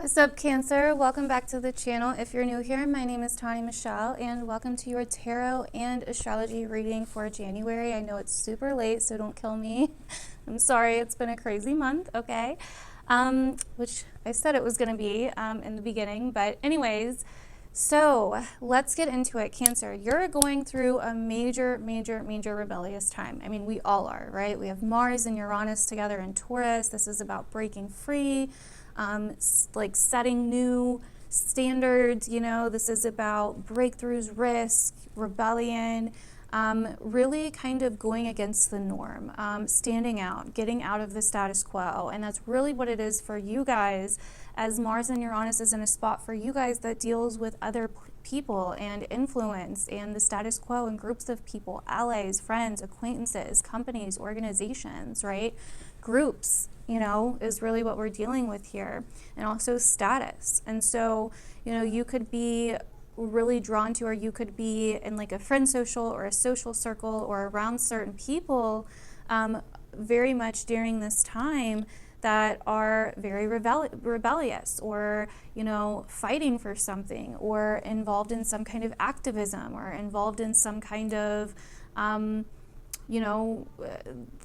What's up, Cancer? Welcome back to the channel. If you're new here, my name is Tani Michelle, and welcome to your tarot and astrology reading for January. I know it's super late, so don't kill me. I'm sorry, it's been a crazy month, okay? Which I said it was going to be in the beginning, but anyways, so let's get into it. Cancer, you're going through a major rebellious time. I mean, we all are, right? We have Mars and Uranus together in Taurus. This is about breaking free. Like setting new standards, this is about breakthroughs, risk, rebellion, really kind of going against the norm, standing out, getting out of the status quo. And that's really what it is for you guys, as Mars and Uranus is in a spot for you guys that deals with other people and influence and the status quo and groups of people, allies, friends, acquaintances, companies, organizations, right? Groups, is really what we're dealing with here, and also status. And so, you could be really drawn to, or you could be in like a friend social or a social circle or around certain people very much during this time that are very rebellious, or fighting for something, or involved in some kind of activism, or involved in some kind of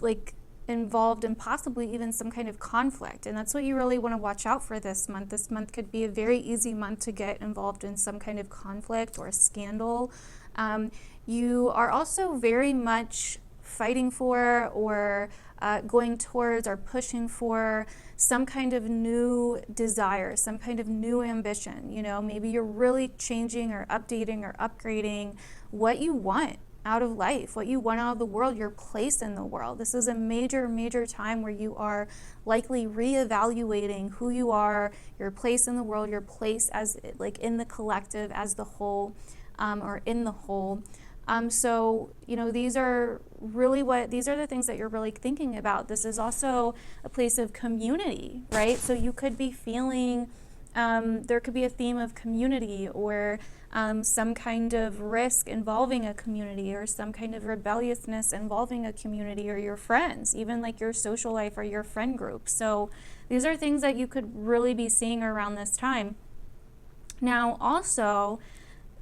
like involved in possibly even some kind of conflict. And that's what you really want to watch out for this month. This month could be a very easy month to get involved in some kind of conflict or scandal. You are also very much fighting for, or going towards, or pushing for some kind of new desire, some kind of new ambition. Maybe you're really changing or updating or upgrading what you want out of life, what you want out of the world, your place in the world. This is a major time where you are likely reevaluating who you are, your place in the world, your place as like in the collective, as the whole, or in the whole. So, these are the things that you're really thinking about. This is also a place of community, right? So you could be feeling, there could be a theme of community, or some kind of risk involving a community, or some kind of rebelliousness involving a community, or your friends, even like your social life or your friend group. So these are things that you could really be seeing around this time. Now, also,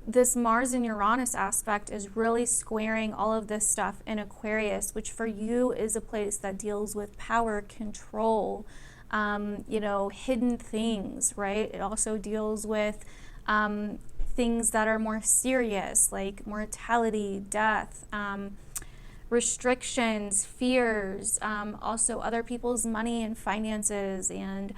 this Mars and Uranus aspect is really squaring all of this stuff in Aquarius, which for you is a place that deals with power, control, hidden things, right? It also deals with things that are more serious, like mortality, death, restrictions, fears, also other people's money and finances, and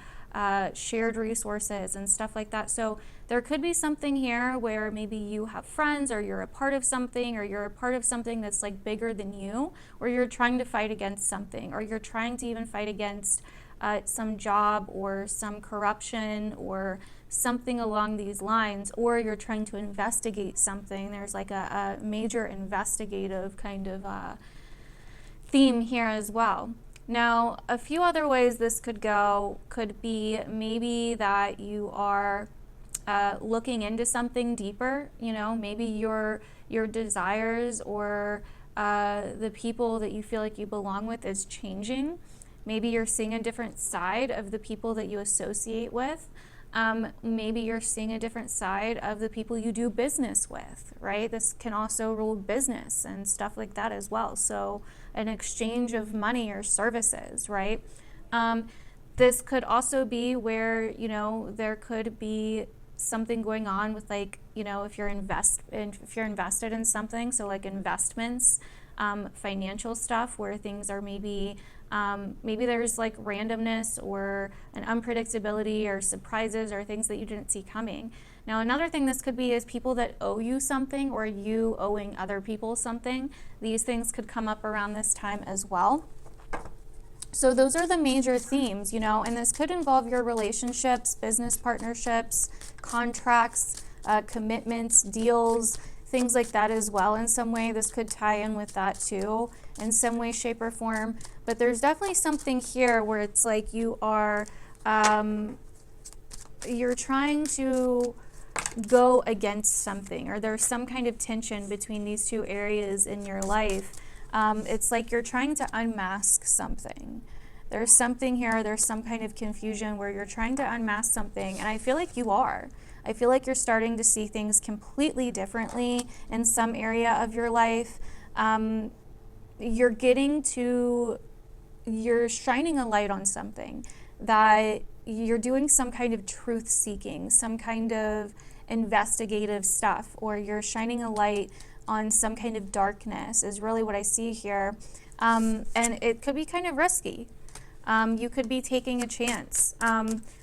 shared resources and stuff like that. So there could be something here where maybe you have friends, or you're a part of something, or you're a part of something that's like bigger than you, or you're trying to fight against something, or you're trying to even fight against some job or some corruption or something along these lines, or you're trying to investigate something. There's like a major investigative kind of theme here as well. Now, a few other ways this could go could be maybe that you are looking into something deeper. Maybe your desires, or the people that you feel like you belong with is changing. Maybe you're seeing a different side of the people that you associate with. Maybe you're seeing a different side of the people you do business with, right? This can also rule business and stuff like that as well. So an exchange of money or services, right? This could also be where, there could be something going on with, like, if you're invested in something, so like investments, financial stuff, where things are maybe there's like randomness or an unpredictability or surprises or things that you didn't see coming. Now, another thing this could be is people that owe you something, or you owing other people something. These things could come up around this time as well. So those are the major themes, and this could involve your relationships, business partnerships, contracts, commitments, deals, things like that as well. In some way, this could tie in with that too, in some way, shape, or form. But there's definitely something here where it's like you are, you're trying to go against something, or there's some kind of tension between these two areas in your life. It's like you're trying to unmask something. There's something here, there's some kind of confusion where you're trying to unmask something, and I feel like you are. I feel like you're starting to see things completely differently in some area of your life. You're shining a light on something, that you're doing some kind of truth seeking, some kind of investigative stuff, or you're shining a light on some kind of darkness is really what I see here. And it could be kind of risky. You could be taking a chance,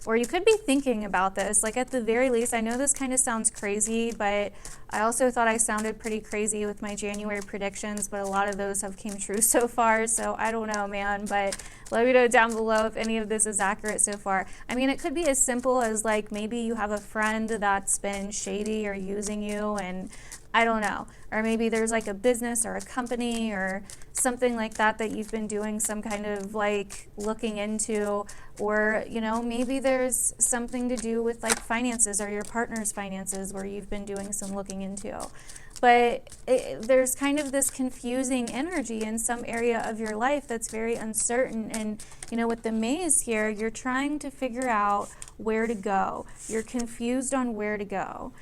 or you could be thinking about this. Like, at the very least, I know this kind of sounds crazy, but I also thought I sounded pretty crazy with my January predictions, but a lot of those have came true so far, so I don't know, man, but let me know down below if any of this is accurate so far. I mean, it could be as simple as, like, maybe you have a friend that's been shady or using you, and I don't know. Or maybe there's like a business or a company or something like that that you've been doing some kind of like looking into, or, you know, maybe there's something to do with like finances or your partner's finances where you've been doing some looking into. But there's kind of this confusing energy in some area of your life that's very uncertain. And, you know, with the maze here, you're trying to figure out where to go. You're confused on where to go.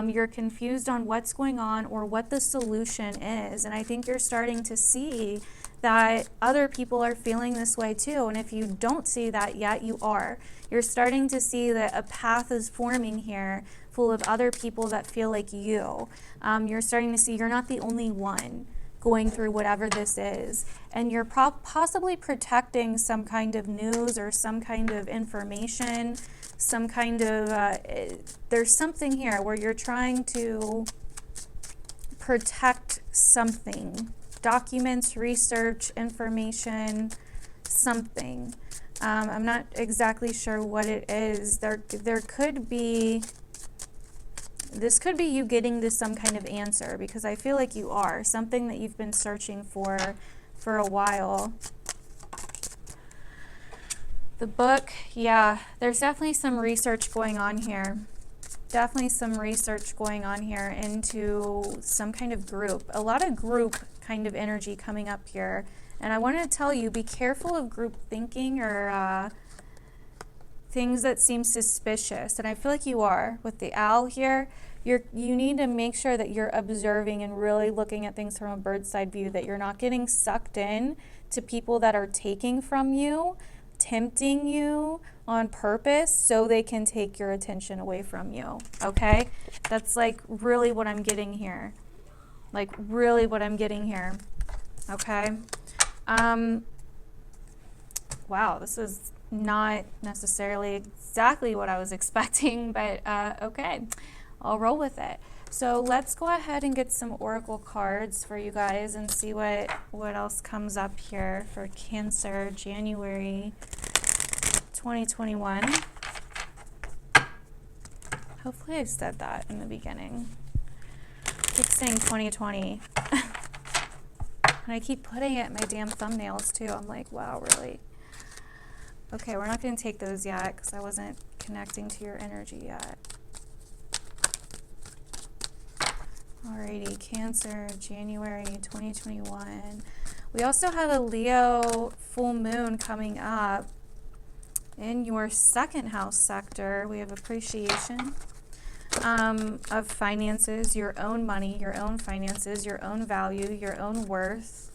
You're confused on what's going on or what the solution is. And I think you're starting to see that other people are feeling this way too. And if you don't see that yet, you are. You're starting to see that a path is forming here full of other people that feel like you. You're starting to see you're not the only one going through whatever this is. And you're possibly protecting some kind of news or some kind of information, some kind of, there's something here where you're trying to protect something. Documents, research, information, something. I'm not exactly sure what it is. There could be, this could be you getting to some kind of answer, because I feel like you are. Something that you've been searching for a while. The book, yeah, there's definitely some research going on here. Definitely some research going on here into some kind of group. A lot of group kind of energy coming up here. And I want to tell you, be careful of group thinking or things that seem suspicious. And I feel like you are. With the owl here, you need to make sure that you're observing and really looking at things from a bird's eye view, that you're not getting sucked in to people that are taking from you, tempting you on purpose so they can take your attention away from you, okay? That's like really what I'm getting here. Like really what I'm getting here, okay? Wow, this is not necessarily exactly what I was expecting, but okay, I'll roll with it. So let's go ahead and get some oracle cards for you guys and see what else comes up here for Cancer, January 2021. Hopefully I said that in the beginning. I keep saying 2020. And I keep putting it in my damn thumbnails too. I'm like, wow, really? Okay, we're not going to take those yet because I wasn't connecting to your energy yet. Alrighty, Cancer, January 2021. We also have a Leo full moon coming up in your second house sector. We have appreciation of finances, your own money, your own finances, your own value, your own worth,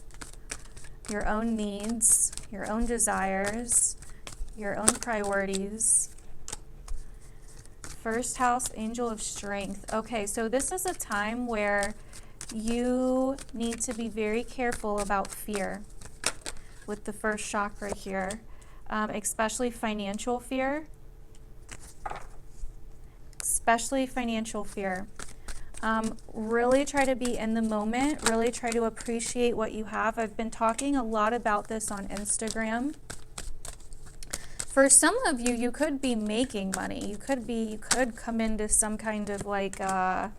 your own needs, your own desires, your own priorities. First house, angel of strength. Okay, so this is a time where you need to be very careful about fear with the first chakra here, especially financial fear. Especially financial fear. Really try to be in the moment. Really try to appreciate what you have. I've been talking a lot about this on Instagram. For some of you, you could be making money. You could come into some kind of like, I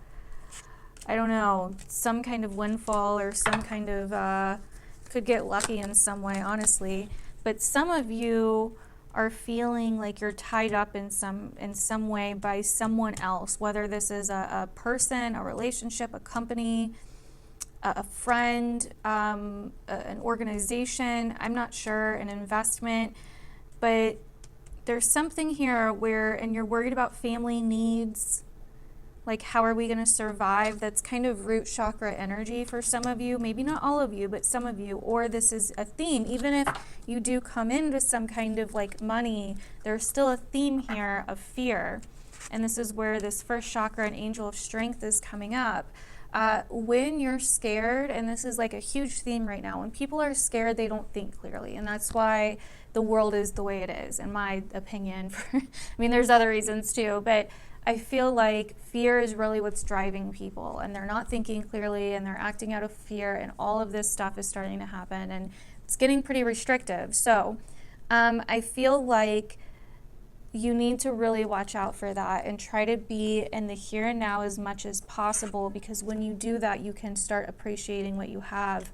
don't know, some kind of windfall or some kind of, could get lucky in some way, honestly. But some of you are feeling like you're tied up in some way by someone else, whether this is a person, a relationship, a company, a friend, an organization, I'm not sure, an investment, but there's something here where, and you're worried about family needs, like how are we going to survive? That's kind of root chakra energy for some of you, maybe not all of you, but some of you, or this is a theme. Even if you do come into some kind of like money, there's still a theme here of fear. And this is where this first chakra and angel of strength is coming up. When you're scared, and this is like a huge theme right now, when people are scared, they don't think clearly. And that's why the world is the way it is, in my opinion. I mean, there's other reasons too, but I feel like fear is really what's driving people, and they're not thinking clearly, and they're acting out of fear, and all of this stuff is starting to happen, and it's getting pretty restrictive. So I feel like you need to really watch out for that and try to be in the here and now as much as possible, because when you do that, you can start appreciating what you have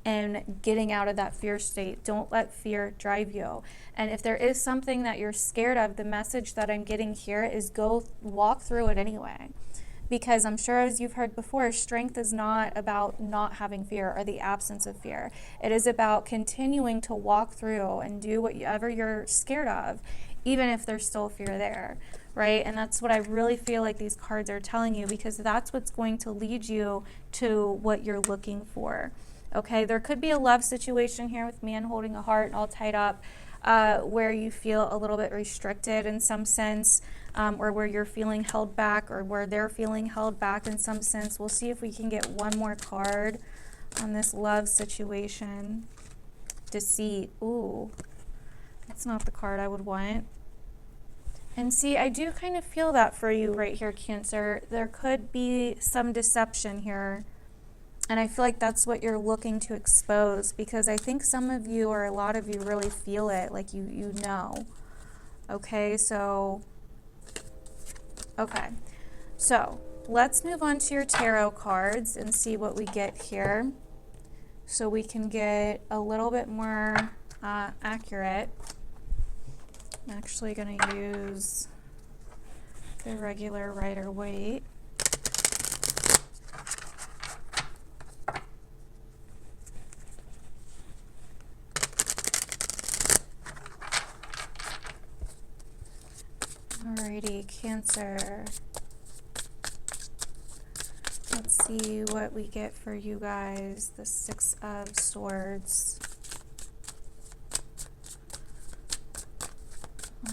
and getting out of that fear state. Don't let fear drive you. And if there is something that you're scared of, the message that I'm getting here is go walk through it anyway. Because I'm sure, as you've heard before, strength is not about not having fear or the absence of fear. It is about continuing to walk through and do whatever you're scared of, even if there's still fear there, right? And that's what I really feel like these cards are telling you, because that's what's going to lead you to what you're looking for. Okay, there could be a love situation here with man holding a heart all tied up, where you feel a little bit restricted in some sense, or where you're feeling held back, or where they're feeling held back in some sense. We'll see if we can get one more card on this love situation. Deceit. Ooh, that's not the card I would want. And see, I do kind of feel that for you right here, Cancer. There could be some deception here. And I feel like that's what you're looking to expose, because I think some of you, or a lot of you, really feel it, like you know. Okay, so let's move on to your tarot cards and see what we get here, so we can get a little bit more accurate. I'm actually going to use the regular Rider-Waite. Alrighty, Cancer. Let's see what we get for you guys. The Six of Swords.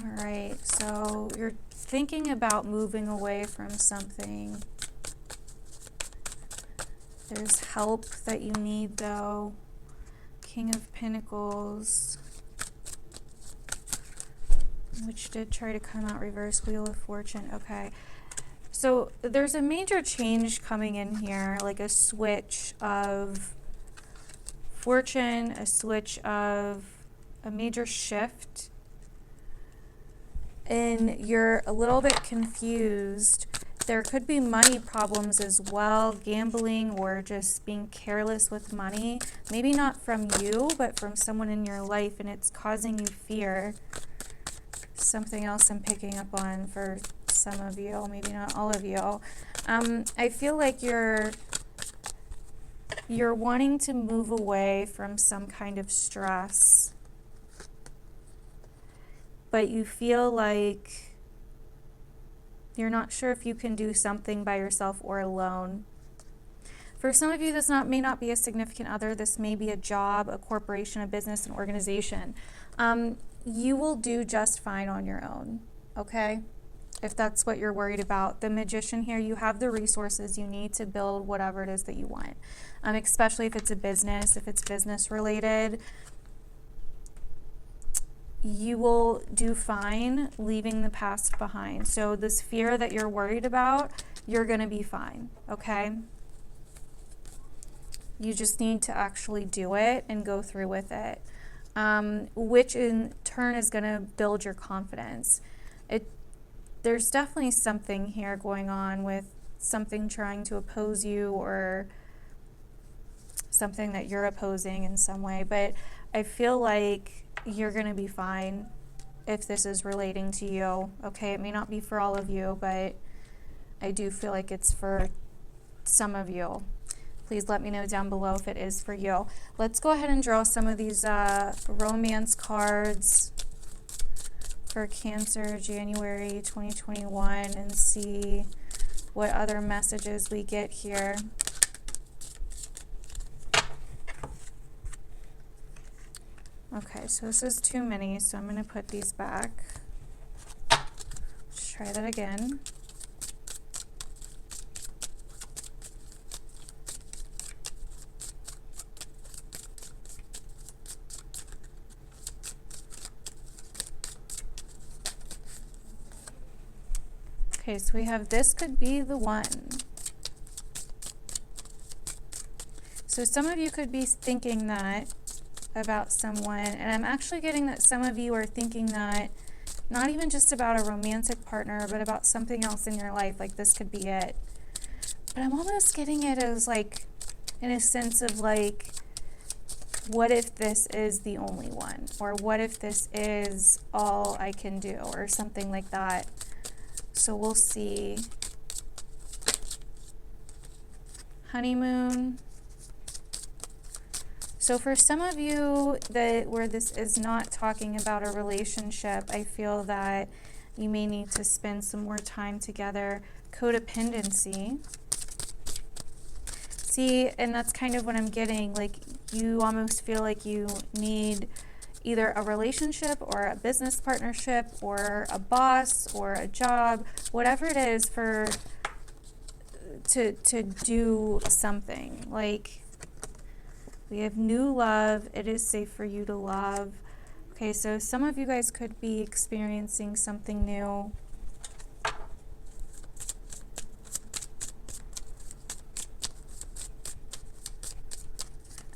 Alright, so you're thinking about moving away from something. There's help that you need, though. King of Pentacles, which did try to come out reverse. Wheel of Fortune. Okay, so there's a major change coming in here, like a switch of fortune, a switch of a major shift, and you're a little bit confused. There could be money problems as well, gambling, or just being careless with money. Maybe not from you, but from someone in your life, and it's causing you fear. Something else I'm picking up on for some of you, maybe not all of you. I feel like you're wanting to move away from some kind of stress, but you feel like you're not sure if you can do something by yourself or alone. For some of you, this may not be a significant other. This may be a job, a corporation, a business, an organization. You will do just fine on your own, okay? If that's what you're worried about. The Magician here, you have the resources you need to build whatever it is that you want, especially if it's a business, if it's business related. You will do fine leaving the past behind. So this fear that you're worried about, you're going to be fine, okay? You just need to actually do it and go through with it, which in turn is going to build your confidence. There's definitely something here going on with something trying to oppose you, or something that you're opposing in some way, but I feel like you're going to be fine if this is relating to you, okay? It may not be for all of you, but I do feel like it's for some of you. Please let me know down below if it is for you. Let's go ahead and draw some of these romance cards for Cancer, January 2021, and see what other messages we get here. Okay, so this is too many, so I'm going to put these back. Let's try that again. Okay, so we have this could be the one. So some of you could be thinking that about someone, and I'm actually getting that some of you are thinking that not even just about a romantic partner, but about something else in your life, like this could be it. But I'm almost getting it as like, in a sense of like, what if this is the only one? Or what if this is all I can do? Or something like that. So we'll see. Honeymoon. So for some of you that where this is not talking about a relationship, I feel that you may need to spend some more time together. Codependency. See, and that's kind of what I'm getting. Like you almost feel like you need either a relationship or a business partnership or a boss or a job, whatever it is for to do something. Like we have new love. It is safe for you to love. Okay, so some of you guys could be experiencing something new.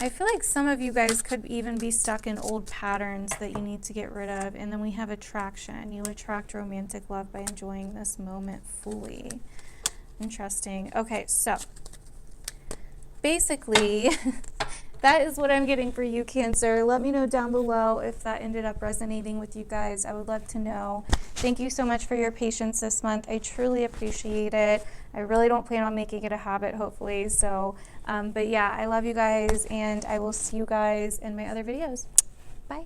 I feel like some of you guys could even be stuck in old patterns that you need to get rid of. And then we have attraction. You attract romantic love by enjoying this moment fully. Interesting. Okay, so basically, that is what I'm getting for you, Cancer. Let me know down below if that ended up resonating with you guys. I would love to know. Thank you so much for your patience this month. I truly appreciate it. I really don't plan on making it a habit, hopefully. So, but yeah, I love you guys, and I will see you guys in my other videos. Bye.